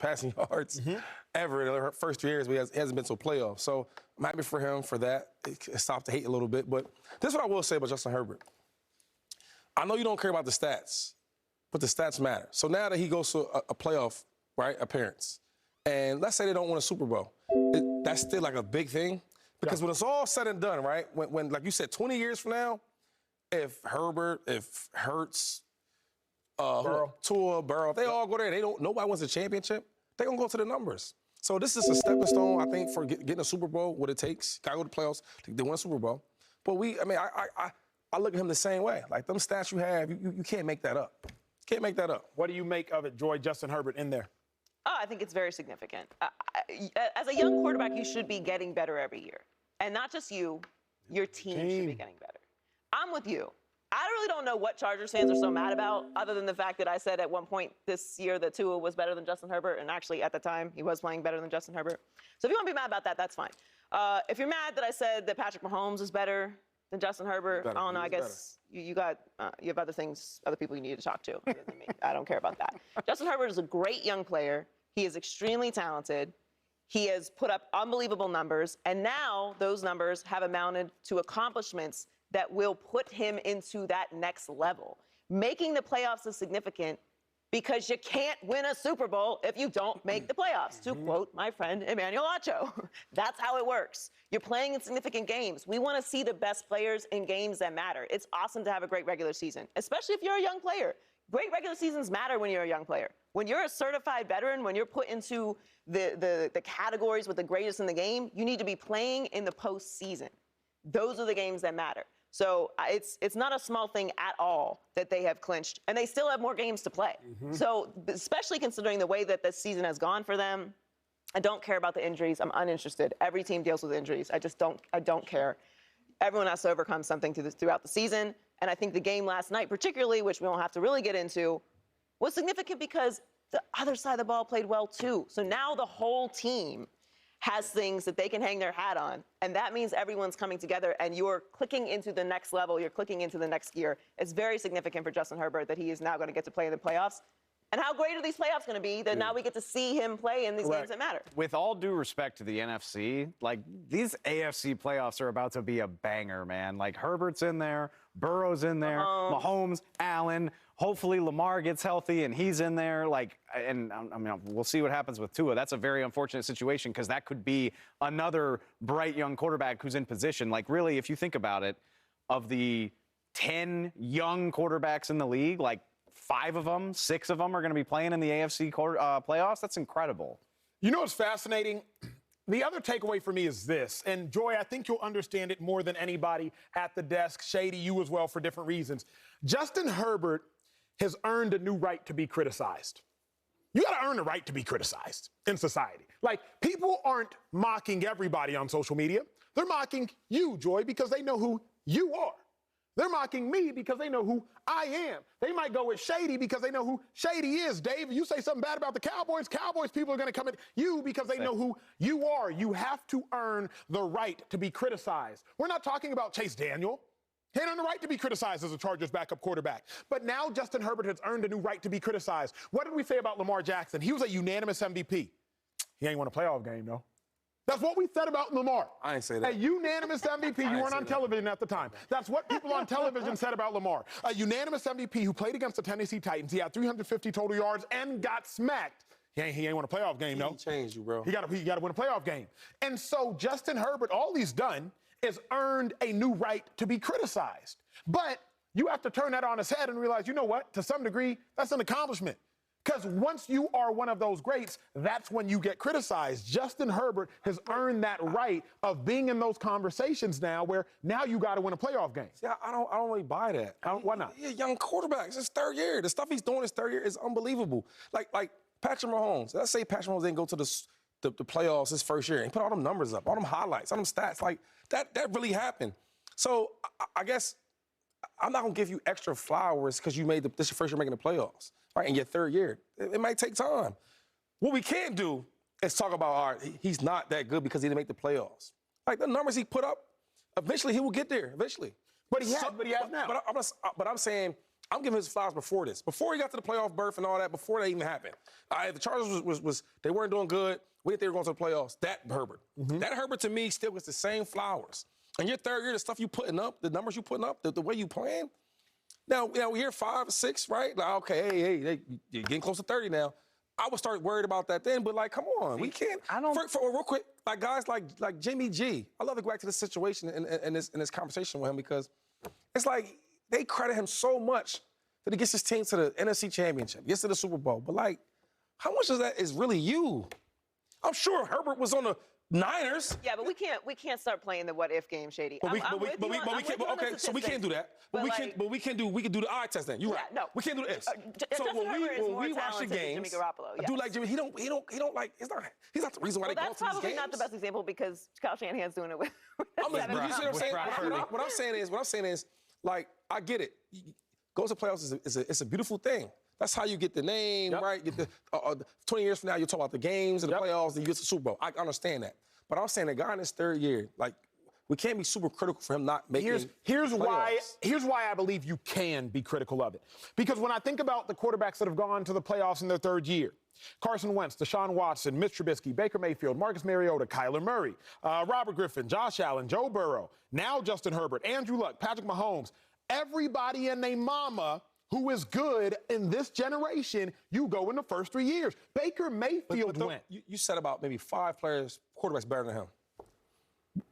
passing yards ever in the first 3 years, but he hasn't been to a playoff. So I'm happy for him for that. It stopped the hate a little bit. But this is what I will say about Justin Herbert. I know you don't care about the stats, but the stats matter. So now that he goes to a playoff, right, appearance, and let's say they don't win a Super Bowl, that's still like a big thing. Because when it's all said and done, right, when like you said, 20 years from now, if Herbert, if Hurts, Tua, Burrow, if they all go there and nobody wins a championship, they're going to go to the numbers. So this is a stepping stone, I think, for getting a Super Bowl, what it takes. Got to go to the playoffs to win a Super Bowl. But I look at him the same way. Like, them stats you have, you can't make that up. Can't make that up. What do you make of it, Joy, Justin Herbert in there? Oh, I think it's very significant. As a young quarterback, you should be getting better every year. And not just you, your team should be getting better. I'm with you. I really don't know what Chargers fans are so mad about, other than the fact that I said at one point this year that Tua was better than Justin Herbert, and actually at the time he was playing better than Justin Herbert. So if you want to be mad about that, that's fine. If you're mad that I said that Patrick Mahomes is better than Justin Herbert, I don't know. I guess you have other things, other people you need to talk to other than me. I don't care about that. Justin Herbert is a great young player. He is extremely talented. He has put up unbelievable numbers, and now those numbers have amounted to accomplishments that will put him into that next level. Making the playoffs is significant because you can't win a Super Bowl if you don't make the playoffs, to quote my friend Emmanuel Acho. That's how it works. You're playing in significant games. We want to see the best players in games that matter. It's awesome to have a great regular season, especially if you're a young player. Great regular seasons matter when you're a young player. When you're a certified veteran, when you're put into the categories with the greatest in the game, you need to be playing in the postseason. Those are the games that matter. So it's not a small thing at all that they have clinched, and they still have more games to play. So especially considering the way that this season has gone for them, I don't care about the injuries. I'm uninterested. Every team deals with injuries. I don't care. Everyone has to overcome something throughout the season, and I think the game last night particularly, which we don't have to really get into, was significant because the other side of the ball played well too. So now the whole team has things that they can hang their hat on, and that means everyone's coming together and you're clicking into the next level, you're clicking into the next gear. It's very significant for Justin Herbert that he is now going to get to play in the playoffs. And how great are these playoffs going to be that now we get to see him play in these games that matter? With all due respect to the NFC, like, these AFC playoffs are about to be a banger, man. Like, Herbert's in there, Burrow's in there, Mahomes, Allen. Hopefully Lamar gets healthy and he's in there. Like, and I mean, we'll see what happens with Tua. That's a very unfortunate situation because that could be another bright young quarterback who's in position. Like, really, if you think about it, of the 10 young quarterbacks in the league, like, 5 of them, 6 of them are going to be playing in the AFC playoffs. That's incredible. You know what's fascinating? The other takeaway for me is this, and Joy, I think you'll understand it more than anybody at the desk. Shady, you as well, for different reasons. Justin Herbert has earned a new right to be criticized. You got to earn the right to be criticized in society. Like, people aren't mocking everybody on social media. They're mocking you, Joy, because they know who you are. They're mocking me because they know who I am. They might go with Shady because they know who Shady is. Dave, you say something bad about the Cowboys people are going to come at you because they know who you are. You have to earn the right to be criticized. We're not talking about Chase Daniel. He had earned the right to be criticized as a Chargers backup quarterback. But now Justin Herbert has earned a new right to be criticized. What did we say about Lamar Jackson? He was a unanimous MVP. He ain't won a playoff game, though. That's what we said about Lamar. I ain't say that. A unanimous MVP. You weren't on television at the time. That's what people on television said about Lamar. A unanimous MVP who played against the Tennessee Titans. He had 350 total yards and got smacked. He ain't won a playoff game, though. He changed you, bro. He got to win a playoff game. And so Justin Herbert, all he's done is earned a new right to be criticized. But you have to turn that on its head and realize, you know what? To some degree, that's an accomplishment. Because once you are one of those greats, that's when you get criticized. Justin Herbert has earned that right of being in those conversations now where now you got to win a playoff game. See, I don't really buy that. Why not? He's a young quarterback. It's his 3rd year. The stuff he's doing his 3rd year is unbelievable. Like Patrick Mahomes. Let's say Patrick Mahomes didn't go to the playoffs his 1st year. He put all them numbers up, all them highlights, all them stats. Like, that really happened. So I guess I'm not going to give you extra flowers because you made this your 1st year making the playoffs. Right, in your 3rd year. It might take time. What we can't do is talk about, all right, he's not that good because he didn't make the playoffs. Like, the numbers he put up, eventually he will get there, eventually. But he has now. But I'm saying, I'm giving his flowers before this. Before he got to the playoff berth and all that, before that even happened. The Chargers was they weren't doing good. We didn't think they were going to the playoffs. That Herbert. That Herbert, to me, still gets the same flowers. And your third year, the stuff you putting up, the numbers you putting up, the way you playing. Now year 5 or 6, right? Like, okay, hey, you're getting close to 30 now. I would start worried about that then, but like, come on, we can't. I don't. For real quick, like guys like Jimmy G. I love to go back to this situation in this conversation with him because it's like they credit him so much that he gets his team to the NFC Championship, gets to the Super Bowl. But like, how much of that is really you? I'm sure Herbert was on the Niners. Yeah, but we can't start playing the what if game, Shady. We can't. Okay, so we can't do that. But we can do the eye test then. You're right. No, we can't do the ifs. So when we watch the games, Jimmy Garoppolo, yes. I do like Jimmy. He don't like. He's not the reason why they go to these games. That's probably not the best example because Kyle Shanahan's doing it with. You see what I'm saying? What I'm saying is, like, I get it. Goes to playoffs is a beautiful thing. That's how you get the name, right? Get the 20 years from now, you'll talk about the games and the playoffs, and you get to the Super Bowl. I understand that. But I'm saying the guy in his third year, like, we can't be super critical for him not making Here's why I believe you can be critical of it. Because when I think about the quarterbacks that have gone to the playoffs in their third year, Carson Wentz, Deshaun Watson, Mitch Trubisky, Baker Mayfield, Marcus Mariota, Kyler Murray, Robert Griffin, Josh Allen, Joe Burrow, now Justin Herbert, Andrew Luck, Patrick Mahomes, everybody and their mama who is good in this generation, you go in the first 3 years. Baker Mayfield went. You said about maybe 5 quarterbacks better than him.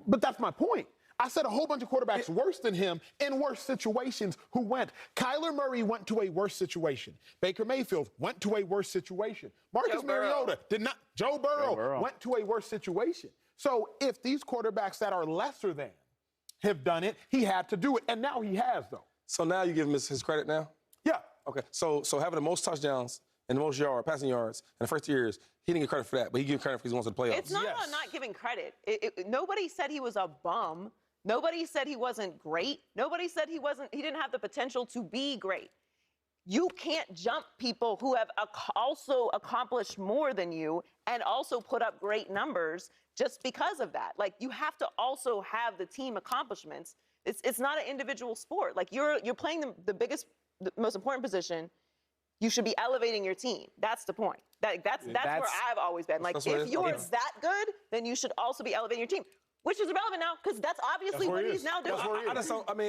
But that's my point. I said a whole bunch of quarterbacks worse than him in worse situations who went. Kyler Murray went to a worse situation. Baker Mayfield went to a worse situation. Marcus Mariota did not. Joe Burrow went to a worse situation. So if these quarterbacks that are lesser than have done it, he had to do it. And now he has, though. So now you give him his credit now? Yeah. Okay. So having the most touchdowns and the most passing yards in the first 2 years, he didn't get credit for that, but he gave credit because he wants to the playoffs. It's not about not giving credit. Nobody said he was a bum. Nobody said he wasn't great. Nobody said he didn't have the potential to be great. You can't jump people who have also accomplished more than you and also put up great numbers just because of that. Like, you have to also have the team accomplishments. It's not an individual sport. Like, you're playing the most important position. You should be elevating your team. That's the point. That's where I've always been. Like, if you're that good, then you should also be elevating your team, which is irrelevant now because that's obviously what he's now doing.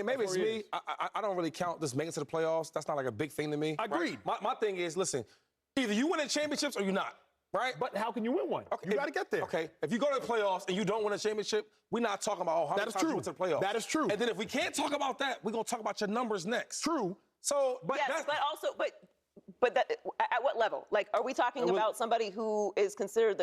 Maybe it's me. I don't really count this making it to the playoffs. That's not like a big thing to me. Agreed. Right? My thing is, listen, either you win the championships or you're not, right? But how can you win one? Okay, you got to get there. Okay, if you go to the playoffs and you don't win a championship, we're not talking about how many times you went to the playoffs. That is true. And then if we can't talk about that, we're going to talk about your numbers next. True. So, but at what level? Like, are we talking about somebody who is considered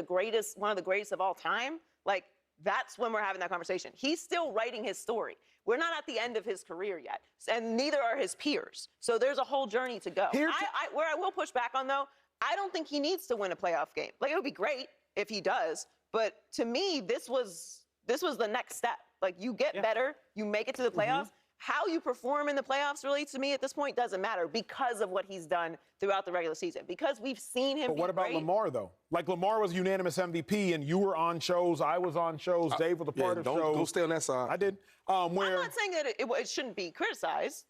one of the greatest of all time? Like, that's when we're having that conversation. He's still writing his story. We're not at the end of his career yet, and neither are his peers. So there's a whole journey to go. Where I will push back on, though, I don't think he needs to win a playoff game. Like, it would be great if he does, but to me, this was the next step. Like, you get better, you make it to the playoffs. How you perform in the playoffs, really, to me, at this point, doesn't matter because of what he's done throughout the regular season. Because we've seen him. But what about Lamar, though? Like, Lamar was unanimous MVP, and you were on shows, I was on shows, Dave was a part of shows. Don't stay on that side. I did. I'm not saying that it shouldn't be criticized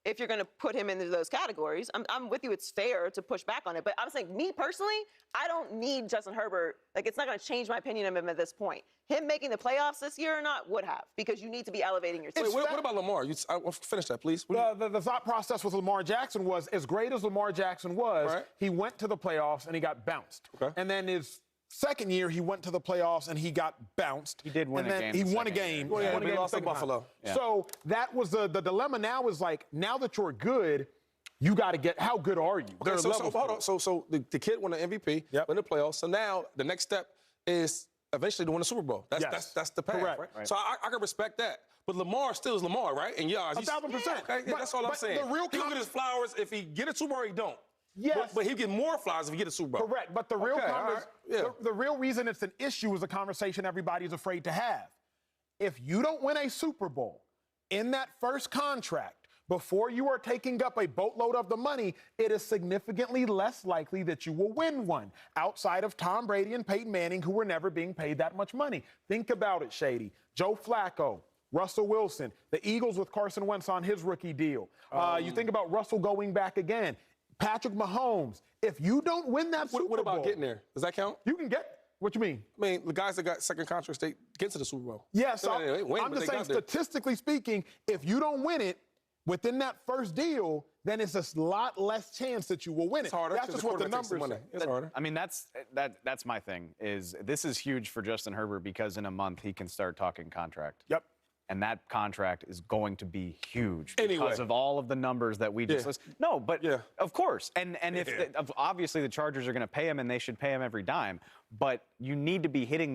if you're going to put him into those categories. I'm with you. It's fair to push back on it. But I'm saying, me personally, I don't need Justin Herbert. Like, it's not going to change my opinion of him at this point. Him making the playoffs this year or not would have, because you need to be elevating your team. Wait, what about Lamar? Finish that, please. The thought process with Lamar Jackson was, as great as Lamar Jackson was, he went to the playoffs and he got bounced. Okay. And then his second year, he went to the playoffs and he got bounced. He did win a game. He won a game. He won a game lost to Buffalo. Yeah. So that was the dilemma now is, like, now that you're good, you got to get, how good are you? Okay, so the kid won the MVP, won the playoffs. So now the next step is eventually to win the Super Bowl. That's the path, correct. Right? So I can respect that. But Lamar still is Lamar, right? And 1,000%. Okay, that's all I'm saying. He will get his flowers if he get a Super Bowl or he don't. Yes. But he'll get more flowers if he get a Super Bowl. Correct. But the real reason it's an issue is a conversation everybody's afraid to have. If you don't win a Super Bowl in that first contract, before you are taking up a boatload of the money, it is significantly less likely that you will win one, outside of Tom Brady and Peyton Manning, who were never being paid that much money. Think about it, Shady. Joe Flacco, Russell Wilson, the Eagles with Carson Wentz on his rookie deal. You think about Russell going back again. Patrick Mahomes. If you don't win that Super Bowl. What about getting there? Does that count? You can get. What you mean? I mean, the guys that got second contracts, they get to the Super Bowl. Yes, So they win, I'm but just they saying, got there. statistically speaking, if you don't win it within that first deal, then it's a lot less chance that you will win it. It's harder. That's just what the numbers say. It's harder. I mean, that's my thing. Is this is huge for Justin Herbert because in a month he can start talking contract. Yep. And that contract is going to be huge Anyway. because of all of the numbers that we just listed. No, but of course. And if obviously the Chargers are going to pay him and they should pay him every dime, but you need to be hitting